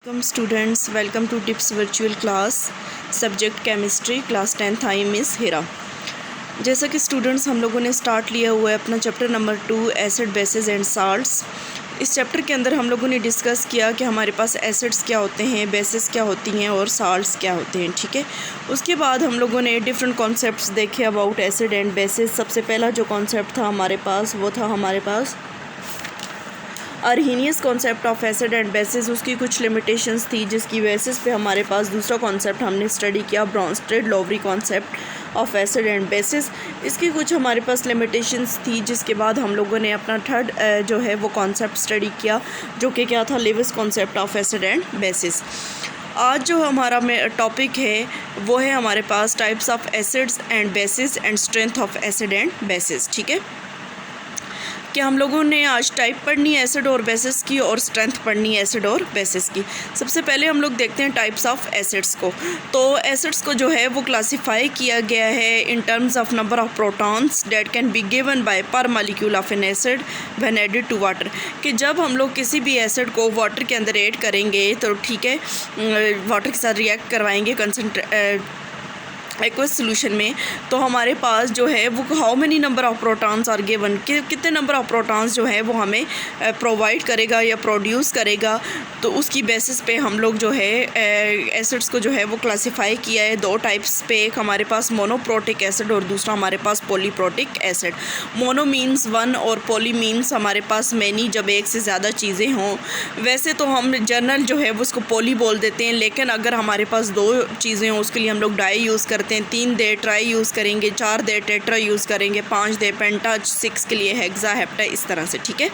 Welcome students, welcome to tips virtual class. Subject chemistry, class 10th। I Miss Heera. जैसा कि students हम लोगों ने स्टार्ट लिया हुआ है अपना chapter number 2 acid basis and salts. इस चैप्टर के अंदर हम लोगों ने डिस्कस किया कि हमारे पास एसिड्स क्या होते हैं, बेसिस क्या होती हैं और साल्ट्स क्या होते हैं। ठीक है, उसके बाद हम लोगों ने डिफरेंट कॉन्सेप्ट्स देखे अबाउट एसिड एंड बेसिस। सबसे पहला जो कॉन्सेप्ट था हमारे पास वो था हमारे पास Arrhenius concept of acid and bases. उसकी कुछ लिमिटेशंस थी जिसकी बेसिस पे हमारे पास दूसरा कॉन्सेप्ट हमने स्टडी किया, Bronsted Lowry concept of acid and bases. इसकी कुछ हमारे पास लिमिटेशंस थी जिसके बाद हम लोगों ने अपना थर्ड जो है वो कॉन्सेप्ट स्टडी किया, जो कि क्या था, Lewis concept of acid and bases. आज जो हमारा टॉपिक है वो है हमारे पास types of acids and bases and strength of acid and bases. ठीक है, कि हम लोगों ने आज टाइप पढ़नी है एसिड और बेसिस की और स्ट्रेंथ पढ़नी है एसिड और बेसिस की। सबसे पहले हम लोग देखते हैं टाइप्स ऑफ एसिड्स को। तो एसिड्स को जो है वो क्लासिफाई किया गया है in terms of number of protons that can be given by per molecule of an acid when added to water. कि जब हम लोग किसी भी एसिड को वाटर के अंदर ऐड करेंगे तो ठीक है, वाटर के साथ रिएक्ट करवाएंगे एक्वस सोल्यूशन में, तो हमारे पास जो है वो how many number of protons are given, कि कितने नंबर ऑफ प्रोटॉन्स जो है वो हमें प्रोवाइड करेगा या प्रोड्यूस करेगा। तो उसकी बेसिस पे हम लोग जो है एसिड्स को जो है वो क्लासिफाई किया है दो टाइप्स पे। एक हमारे पास मोनोप्रोटिक एसिड और दूसरा हमारे पास polyprotic acid. Mono means one और पॉली मीन्स हमारे पास मैनी, जब एक से ज़्यादा चीज़ें हों। वैसे तो हम जनरल जो है वो उसको पॉली बोल देते हैं, लेकिन अगर हमारे पास दो चीज़ें हों उसके लिए हम लोग डाई यूज़ करते हैं, 3 दे ट्राई यूज़ करेंगे, 4 दे टेट्रा यूज़ करेंगे, 5 दे पेंटा, 6 के लिए हेक्सा हेप्टा, इस तरह से। ठीक है,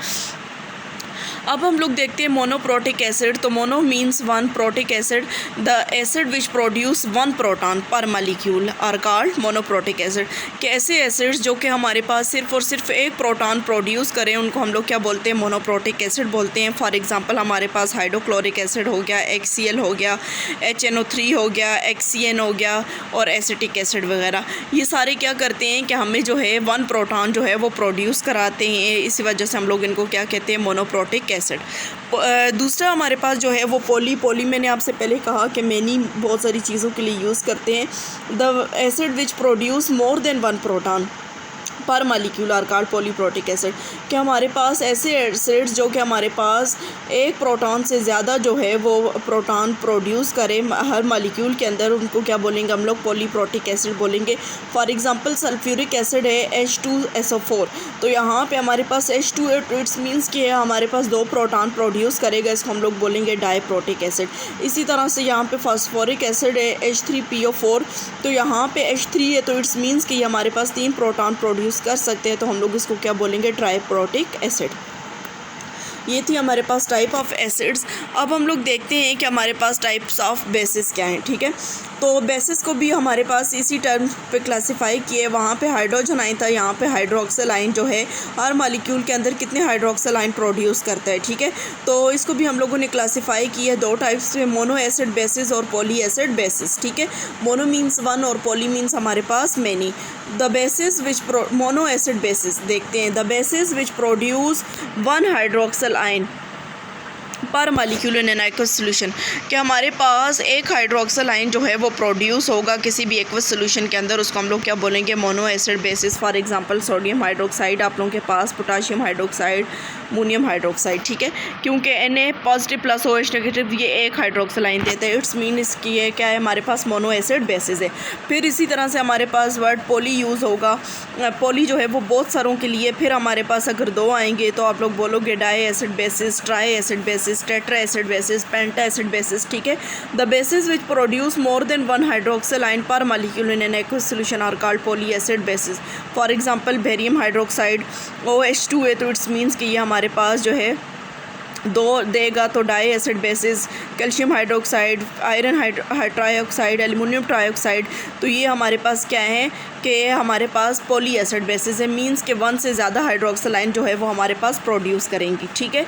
अब हम लोग देखते हैं मोनोप्रोटिक एसिड। तो mono means one, protic acid the acid which produce one proton per molecule are called monoprotic acid. कि ऐसे एसिड्स जो कि हमारे पास सिर्फ और सिर्फ एक प्रोटॉन प्रोड्यूस करें उनको हम लोग क्या बोलते हैं, मोनोप्रोटिक एसिड बोलते हैं। फॉर एग्जांपल हमारे पास हाइड्रोक्लोरिक एसिड हो गया, HCl हो गया, HNO3 हो गया, HCN हो गया और एसिटिक एसिड वगैरह। ये सारे क्या करते हैं कि हमें जो है वन प्रोटॉन जो है वो प्रोड्यूस कराते हैं, इसी वजह से हम लोग इनको क्या कहते हैं, मोनोप्रोटिक एसिड। दूसरा हमारे पास जो है वो पॉली मैंने आपसे पहले कहा कि मैनी बहुत सारी चीज़ों के लिए यूज़ करते हैं। The acid which produce more than one proton per molecule are called polyprotic acid. कि हमारे पास ऐसे एसिड्स जो कि हमारे पास एक प्रोटॉन से ज़्यादा जो है वो प्रोटॉन प्रोड्यूस करें हर मॉलिक्यूल के अंदर, उनको क्या बोलेंगे हम लोग, पॉलीप्रोटिक एसिड बोलेंगे। फॉर एग्जांपल सल्फ्यूरिक एसिड है H2SO4, तो यहाँ पे हमारे पास H2 है, तो इट्स मीन्स कि हमारे पास दो प्रोटॉन प्रोड्यूस करेगा, इसको हम लोग बोलेंगे डाईप्रोटिक एसिड। इसी तरह से यहाँ पे फास्फोरिक एसिड है H3PO4, तो यहाँ पे H3 है, तो इट्स मीन्स कि हमारे पास 3 प्रोटॉन प्रोड्यूस कर सकते हैं, तो हम लोग इसको क्या बोलेंगे, ट्राईप्रोटिक एसिड। ये थी हमारे पास टाइप ऑफ एसिड्स। अब हम लोग देखते हैं कि हमारे पास टाइप्स ऑफ बेसिस क्या हैं। ठीक है, तो बेसिस को भी हमारे पास इसी टर्म पे क्लासिफाई किए। वहाँ पे हाइड्रोजन आइन था, यहाँ पे हाइड्रोक्सिल आइन जो है हर मॉलिक्यूल के अंदर कितने हाइड्रोक्सिल आइन प्रोड्यूस करता है। ठीक है, तो इसको भी हम लोगों ने क्लासिफाई किया दो टाइप्स में, मोनो एसिड बेसिस और पॉली एसिड बेसिस। ठीक है, मोनो मीन्स वन और पॉली मीन्स हमारे पास many. The bases which mono acid bases देखते हैं, the bases which produce one hydroxyl ion per molecule in an aqueous solution. कि हमारे पास एक हाइड्रोक्सिल आइन जो है वो प्रोड्यूस होगा किसी भी एक्वस सोल्यूशन के अंदर, उसको हम लोग क्या बोलेंगे, mono acid bases. For example sodium hydroxide आप लोगों के पास, पोटाशियम हाइड्रोक्साइड, अमोनियम हाइड्रोक्साइड। ठीक है, क्योंकि Na positive plus OH negative ये एक हाइड्रोक्सिल आइन देते हैं, इट्स मीन इसकी ये क्या है, हमारे पास मोनो एसिड बेसिस है। फिर इसी तरह से हमारे पास वर्ड पॉली यूज़ होगा। पॉली जो है वो बहुत सारों के लिए। फिर हमारे पास अगर दो आएंगे तो आप लोग बोलोगे di acid bases, tri acid bases, tetra acid bases, penta acid bases. ठीक है, the bases which produce more than one hydroxyl ion per molecule in an aqueous solution are called poly acid bases. For example barium hydroxide OH2 है, तो it's means कि ये हमारे पास जो है दो देगा, तो di acid bases. Calcium hydroxide, iron trioxide, aluminium trioxide, तो ये हमारे पास क्या है कि हमारे पास पॉली एसिड बेसिस है, मीन्स के वन से ज़्यादा हाइड्रोक्सिल आइन जो है वो हमारे पास प्रोड्यूस करेंगी। ठीक है,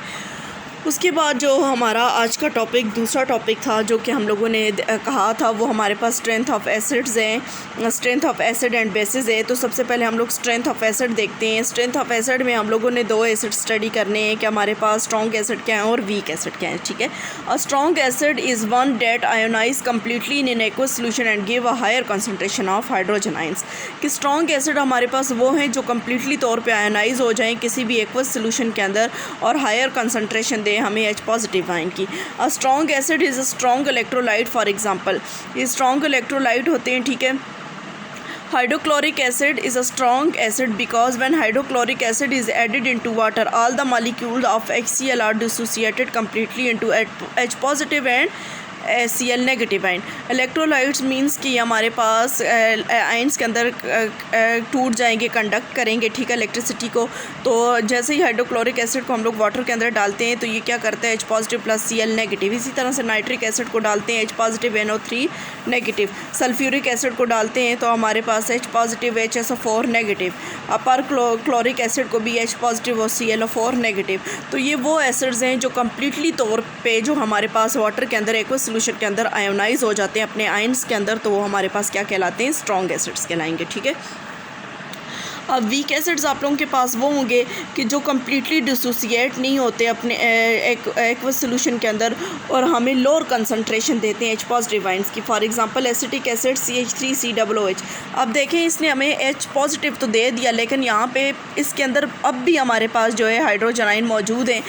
उसके बाद जो हमारा आज का टॉपिक दूसरा टॉपिक था जो कि हम लोगों ने कहा था वो हमारे पास स्ट्रेंथ ऑफ एसिड्स हैं, strength of acid and basis है। तो सबसे पहले हम लोग स्ट्रेंथ ऑफ एसिड देखते हैं। स्ट्रेंथ ऑफ एसिड में हम लोगों ने दो एसिड स्टडी करने हैं कि हमारे पास स्ट्रॉन्ग एसिड क्या है और वीक एसिड क्या है, ठीक है। A strong acid is one that ionise completely in aqueous solution and give a higher concentration of hydrogen ions. कि स्ट्रॉन्ग एसिड हमारे पास वो हैं जो कम्प्लीटली तौर पर आयोनाइज हो जाएँ किसी भी एक्वस सोल्यूशन के अंदर और हायर कंसनट्रेशन दें हमें H पॉजिटिव आयन की। अ strong acid is a strong electrolyte. For example ये स्ट्रॉन्ग इलेक्ट्रोलाइट होते हैं, ठीक है। Hydrochloric acid is a strong acid because when hydrochloric acid is added into water, all the molecules of HCl are dissociated completely into H positive and Cl negative ion. Electrolytes means कि हमारे पास ions के अंदर टूट जाएंगे, conduct करेंगे, ठीक है, electricity को। तो जैसे ही हाइड्रोक्लोरिक एसिड को हम लोग वाटर के अंदर डालते हैं तो ये क्या करता है H positive plus Cl negative. इसी तरह से नाइट्रिक एसिड को डालते हैं H positive NO3 negative. Sulphuric acid को डालते हैं तो हमारे पास H पॉजिटिव HSO4 नेगेटिव। पर क्लोरिक एसिड को भी H पॉजिटिव और ClO4 नेगेटिव। तो ये वो एसिड्स हैं जो कम्प्लीटली तौर पे जो हमारे पास वाटर के अंदर एक्वस सोल्यूशन के अंदर आयोनाइज हो जाते हैं अपने आयंस के अंदर, तो वो हमारे पास क्या कहलाते हैं, स्ट्रॉन्ग एसिड्स कहलाएंगे, ठीक है। अब वीक एसिड्स आप लोगों के पास वो होंगे कि जो कम्प्लीटली डिसोसिएट नहीं होते अपने एक्वस सोल्यूशन के अंदर और हमें लोअर कंसंट्रेशन देते हैं H पॉजिटिव आयंस की। For example acetic acid CH3COOH। अब देखें इसने हमें H पॉजिटिव तो दे दिया लेकिन यहाँ पे इसके अंदर अब भी हमारे पास जो है हाइड्रोजन आयन मौजूद हैं,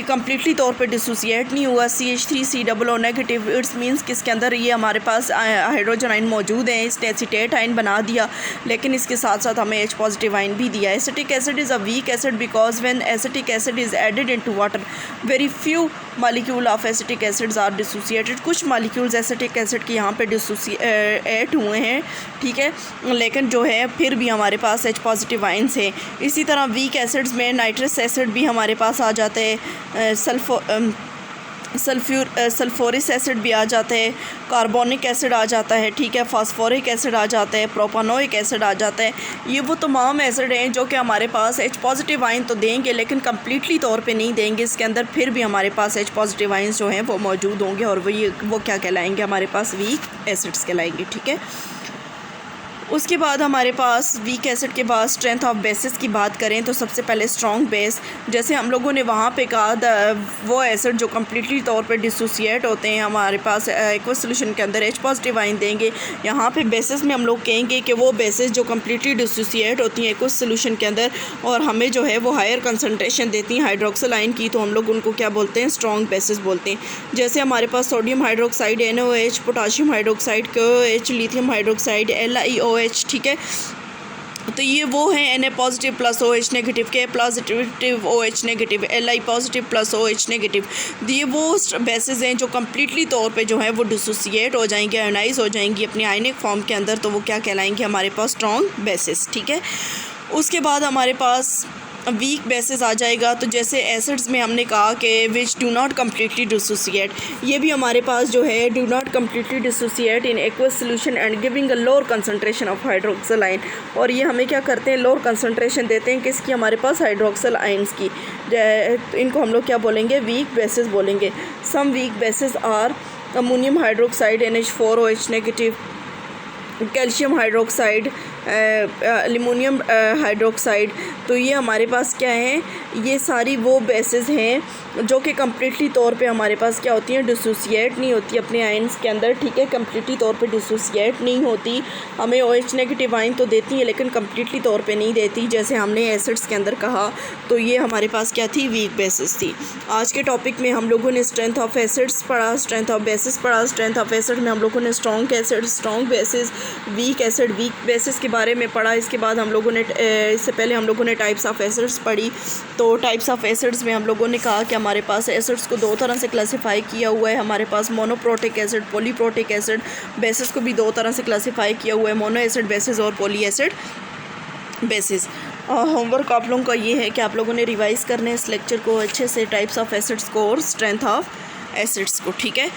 कम्प्लीटली तौर पे डिसोसिएट नहीं हुआ CH3COO नेगेटिव। इट्स मीन्स कि इसके अंदर ये हमारे पास हाइड्रोजन आयन मौजूद हैं, इसने एसीटेट आयन बना दिया लेकिन इसके साथ साथ हमें H पॉजिटिव आयन भी दिया। Acetic acid is a weak acid because when acetic acid is added into water very few molecule of acetic acids are dissociated. कुछ मॉलिक्यूल्स एसिटिक एसिड के यहाँ पे डिसोसिएट हुए हैं, ठीक है, लेकिन जो है फिर भी हमारे पास H पॉजिटिव आयंस है। इसी तरह वीक एसिड्स में नाइट्रस एसिड भी हमारे पास आ जाता है, सल्फ्यूरिक एसिड भी आ जाता है, कार्बोनिक एसिड आ जाता है, ठीक है, फास्फोरिक एसिड आ जाता है, प्रोपानोइक एसिड आ जाता है। ये वो तमाम एसिड हैं जो कि हमारे पास H पॉजिटिव आयन तो देंगे लेकिन कम्प्लीटली तौर पे नहीं देंगे इसके अंदर, फिर भी हमारे पास H पॉजिटिव आयंस जो हैं वो मौजूद होंगे और वो क्या कहलाएंगे, हमारे पास वीक एसिड्स कहलाएंगे, ठीक है। उसके बाद हमारे पास वीक एसिड के बाद स्ट्रेंथ ऑफ बेसिस की बात करें तो सबसे पहले स्ट्रॉन्ग बेस, जैसे हम लोगों ने वहाँ पे कहा वो एसिड जो कम्प्लीटली तौर पे डिसोसिएट होते हैं हमारे पास एक्वस सोल्यूशन के अंदर H पॉजिटिव आयन देंगे। यहाँ पे बेसिस में हम लोग कहेंगे कि वो बेसिस जो कम्प्लीटली डिसोसिएट होती हैं एक्वस सोल्यूशन के अंदर और हमें जो है वो हायर कंसनट्रेशन देती हैं हाइड्रोक्सिल आयन की, तो हम लोग उनको क्या बोलते हैं, स्ट्रॉन्ग बेसिस बोलते हैं। जैसे हमारे पास sodium hydroxide NaOH, potassium hydroxide KOH, lithium hydroxide LiOH, ठीक है। तो ये वो हैं Na positive plus OH negative, K positive OH negative, Li positive plus OH negative. ये वो बेसिस हैं जो कम्प्लीटली तौर पे जो है वो डिसोसिएट हो जाएंगे, आयोनाइज हो जाएंगी अपनी आयनिक फॉर्म के अंदर, तो वो क्या कहलाएंगे, हमारे पास स्ट्रॉन्ग बेसिस, ठीक है। उसके बाद हमारे पास वीक बेसिस आ जाएगा। तो जैसे एसिड्स में हमने कहा कि which do not completely dissociate, ये भी हमारे पास जो है do not completely dissociate in aqueous solution and giving a lower concentration of hydroxyl ion. और ये हमें क्या करते हैं, लोअर कंसंट्रेशन देते हैं किसकी, हमारे पास हाइड्रोक्सिल आयंस की। इनको हम लोग क्या बोलेंगे, वीक बेसिस बोलेंगे। Some weak bases are ammonium hydroxide NH4OH negative, calcium hydroxide, aluminium hydroxide. तो ये हमारे पास क्या है, ये सारी वो बेसिस हैं जो कि कम्प्लीटली तौर पे हमारे पास क्या होती हैं, डिसोसिएट नहीं होती अपने आयंस के अंदर, ठीक है, कम्प्लीटली तौर पे डिसोसिएट नहीं होती। हमें OH नेगेटिव आयन तो देती है लेकिन कम्प्लीटली तौर पे नहीं देती, जैसे हमने एसिड्स के अंदर कहा। तो ये हमारे पास क्या थी, वीक बेसिस थी। आज के टॉपिक में हम लोगों ने स्ट्रेंथ ऑफ एसिड्स पढ़ा, स्ट्रेंथ ऑफ बेसिस पढ़ा। स्ट्रेंथ ऑफ एसिड में हम लोगों ने strong acid, strong bases, weak acid, weak bases के बारे में पढ़ा। इसके बाद हम लोगों ने इससे पहले हम लोगों ने टाइप्स ऑफ एसिड्स पढ़ी। तो टाइप्स ऑफ एसिड्स में हम लोगों ने कहा कि हमारे पास एसिड्स को दो तरह से क्लासिफाई किया हुआ है। हमारे पास monoprotic acid, polyprotic acid. Bases को भी दो तरह से क्लासिफाई किया हुआ है, मोनो एसिड बेसिस और पॉली एसिड बेसिस। होमवर्क आप लोगों का ये है कि आप लोगों ने रिवाइज़ करना है इस लेक्चर को अच्छे से, टाइप्स ऑफ एसिड्स को और स्ट्रेंथ ऑफ एसिड्स को, ठीक है।